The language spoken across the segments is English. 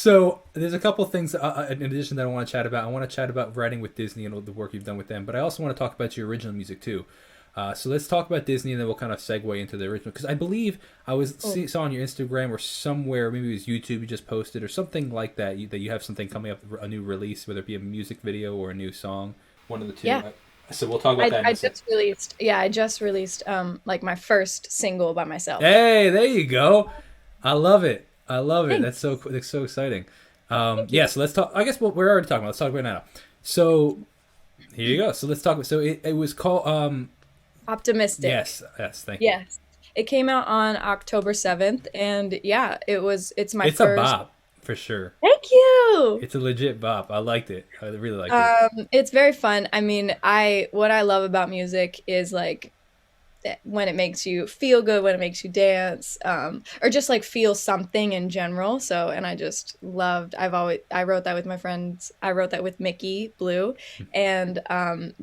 So there's a couple things in addition that I want to chat about. I want to chat about writing with Disney and all the work you've done with them, but I also want to talk about your original music too. So let's talk about Disney, and then we'll kind of segue into the original. Because I believe Cool. saw on your Instagram or somewhere, maybe it was YouTube, you just posted or something like that. That you have something coming up, a new release, whether it be a music video or a new song, one of the two. Yeah. So we'll talk about I that in I a sec. just released yeah, I just released like my first single by myself. Hey, there you go. I love it. I love it. Thanks. That's so exciting. Thank Yeah. you. So let's talk. I guess we're already talking about. Let's talk about it now. So here you go. So let's talk. So it was called. Optimistic. Yes. Thank you. Yes. It came out on October 7th and yeah, it's my It's a first. bop for sure. Thank you. It's a legit bop. I liked it. I really liked it. It's very fun. I mean, I what I love about music is like when it makes you feel good, when it makes you dance, or just like feel something in general. So, and I just loved. I wrote that with my friends. I wrote that with Mickey Blue and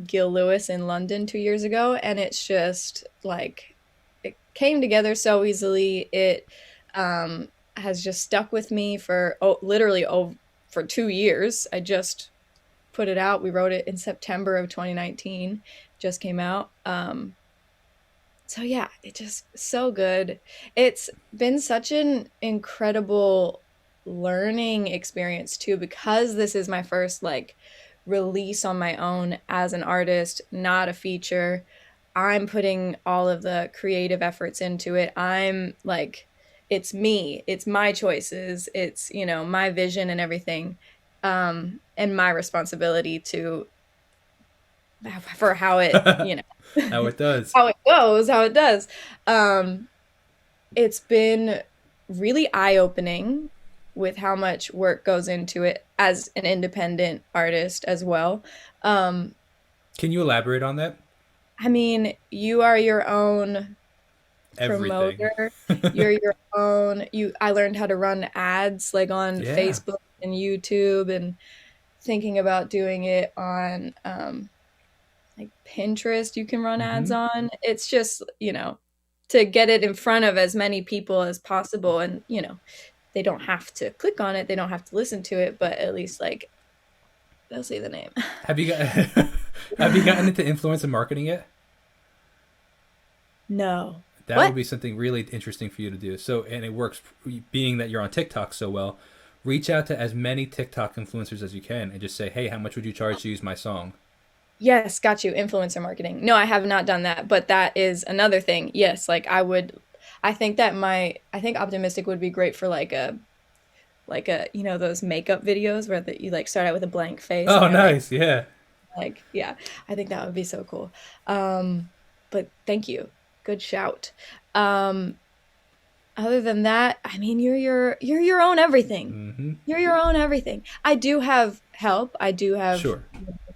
Gil Lewis in London 2 years ago, and it's just like it came together so easily. It has just stuck with me for literally for 2 years. I just put it out. We wrote it in September of 2019. Just came out. So yeah, it just so good. It's been such an incredible learning experience too because this is my first like release on my own as an artist, not a feature. I'm putting all of the creative efforts into it. I'm like it's me, it's my choices, it's, my vision and everything. And my responsibility to for how it, How it does. how it goes, how it does. Um, it's been really eye-opening with how much work goes into it as an independent artist as well. Um, Can you elaborate on that? I mean, you are your own Everything. promoter. You're your own you I learned how to run ads like on Yeah. Facebook and YouTube and thinking about doing it on like Pinterest you can run ads Hmm. on. It's just, to get it in front of as many people as possible and, they don't have to click on it, they don't have to listen to it, but at least like they'll see the name. Have you got Have you gotten into influencer marketing yet? No. That would What? be something really interesting for you to do. So, and it works, being that you're on TikTok so well. Reach out to as many TikTok influencers as you can and just say, "Hey, how much would you charge to use my song?" Yes, got you. Influencer marketing. No, I have not done that, but that is another thing. Yes, like I think optimistic would be great for those makeup videos where you like start out with a blank face and Oh, you're like nice. Yeah. yeah, I think that would be so cool. Um, but thank you. Good shout. Um, Other than that, I mean, you're your own everything. Hmm. You're your own everything. I do have help. I do have Sure.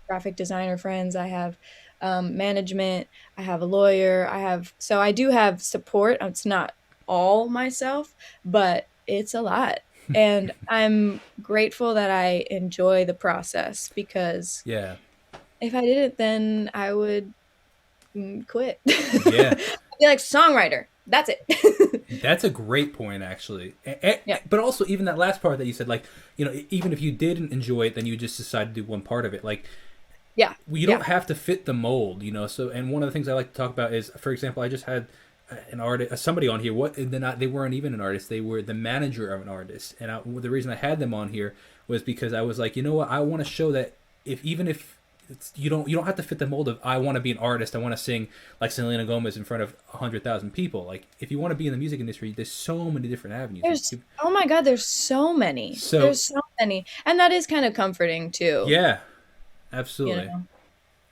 graphic designer friends. I have management. I have a lawyer. So I do have support. It's not all myself, but it's a lot. And I'm grateful that I enjoy the process because Yeah. if I didn't, then I would quit. Yeah. I'd be like songwriter. That's it. That's a great point, actually. Yeah. But also, even that last part that you said, like, even if you didn't enjoy it, then you just decide to do one part of it. Like, Yeah. you Yeah. don't have to fit the mold. So, and one of the things I like to talk about is, for example, I just had an artist, somebody on here. What they're not, they weren't even an artist; they were the manager of an artist. And the reason I had them on here was because I was like, you know what, I want to show that even if you don't have to fit the mold of I want to be an artist, I want to sing like Selena Gomez in front of 100,000 people. Like, if you want to be in the music industry, there's so many different avenues. There's Oh my God, there's so many. So There's so many. And that is kind of comforting too, yeah, you absolutely. know.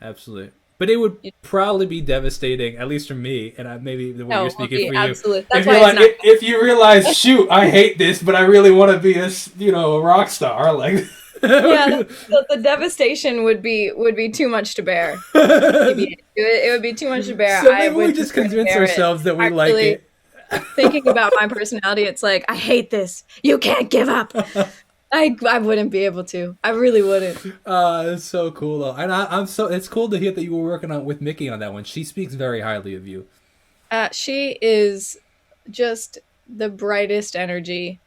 Absolutely. But it would You- probably be devastating, at least for me, and maybe the way you're No, will speaking be for you. absolute. If That's you're why it's like, not. if you realize, shoot, I hate this, but I really want to be a rock star, like. Yeah, the devastation would be too much to bear. Maybe it would be too much to bear. So I maybe we would just couldn't convince bear it. ourselves that we like Actually, it. thinking about my personality, it's like I hate this. You can't give up. I wouldn't be able to. I really wouldn't. It's so cool though, and it's cool to hear that you were working on with Mickey on that one. She speaks very highly of you. She is just the brightest energy.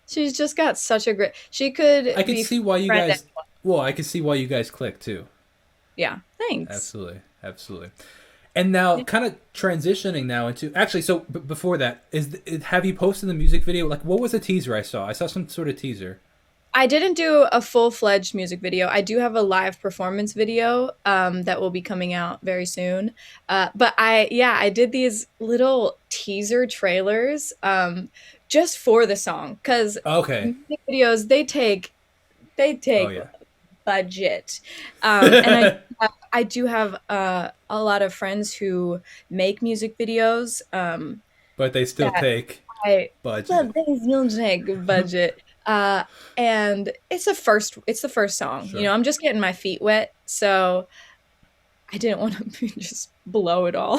She's just got such a great. She could I could be see why you friend. guys. Well, I could see why you guys click too. Yeah, thanks. Absolutely, absolutely. And now, Yeah. kind of transitioning now into actually. So before that, have you posted the music video? Like, what was the teaser I saw? I saw some sort of teaser. I didn't do a full-fledged music video. I do have a live performance video that will be coming out very soon. But yeah, I did these little teaser trailers just for the song because Okay. music videos they Oh take yeah. budget, and I do have a lot of friends who make music videos But they still that take I budget. but things don't take budget. Uh, and it's the first song. You Sure. know, I'm just getting my feet wet, so I didn't want to just blow it all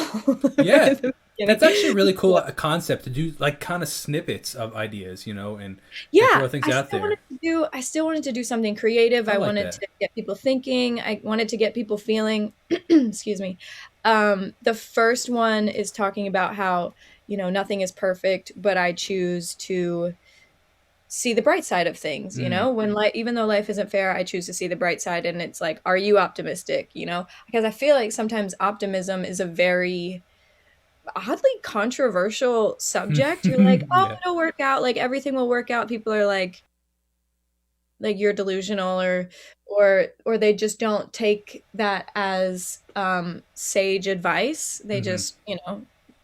Yeah, at the beginning. that's actually a really cool So, concept to do, like kind of snippets of ideas, and yeah, throw things out there. I still wanted to do something creative. I I like wanted that. to get people thinking. I wanted to get people feeling. Excuse me. The first one is talking about how, nothing is perfect, but I choose to see the bright side of things, Mm. when life, even though life isn't fair, I choose to see the bright side. And it's like, are you optimistic? Because I feel like sometimes optimism is a very oddly controversial subject. You're like, oh, Yeah. it'll work out, like everything will work out. People are like you're delusional, or they just don't take that as sage advice. They Hmm. just,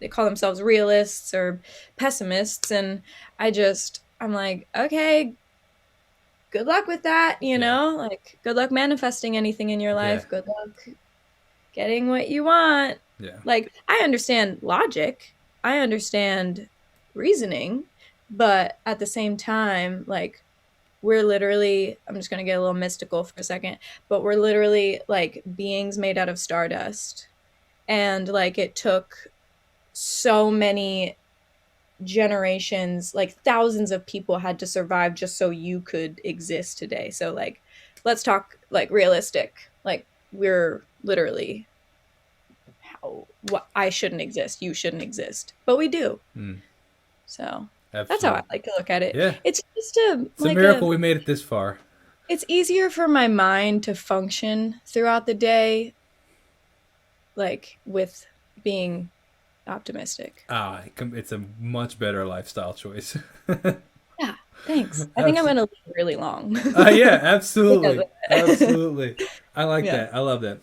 they call themselves realists or pessimists. And I'm like, okay, good luck with that, Yeah. like good luck manifesting anything in your Yeah. life. Good luck getting what you want. Yeah. Like, I understand logic, I understand reasoning, but at the same time, like, we're literally, I'm just going to get a little mystical for a second, but we're literally like beings made out of stardust. And like it took so many generations, like thousands of people had to survive just so you could exist today. So like, let's talk like realistic. Like, we're literally how what I shouldn't exist, you shouldn't exist, but we do. Mm. So that's how I Absolutely. like to look at it. Yeah. It's just a It's a like miracle a we made it this far. it's easier for my mind to function throughout the day, like with being optimistic. It's a much better lifestyle choice. Yeah, thanks. I think I'm Absolutely. gonna live really long Yeah, because absolutely. of it. Absolutely. I like Yeah. that. I love that.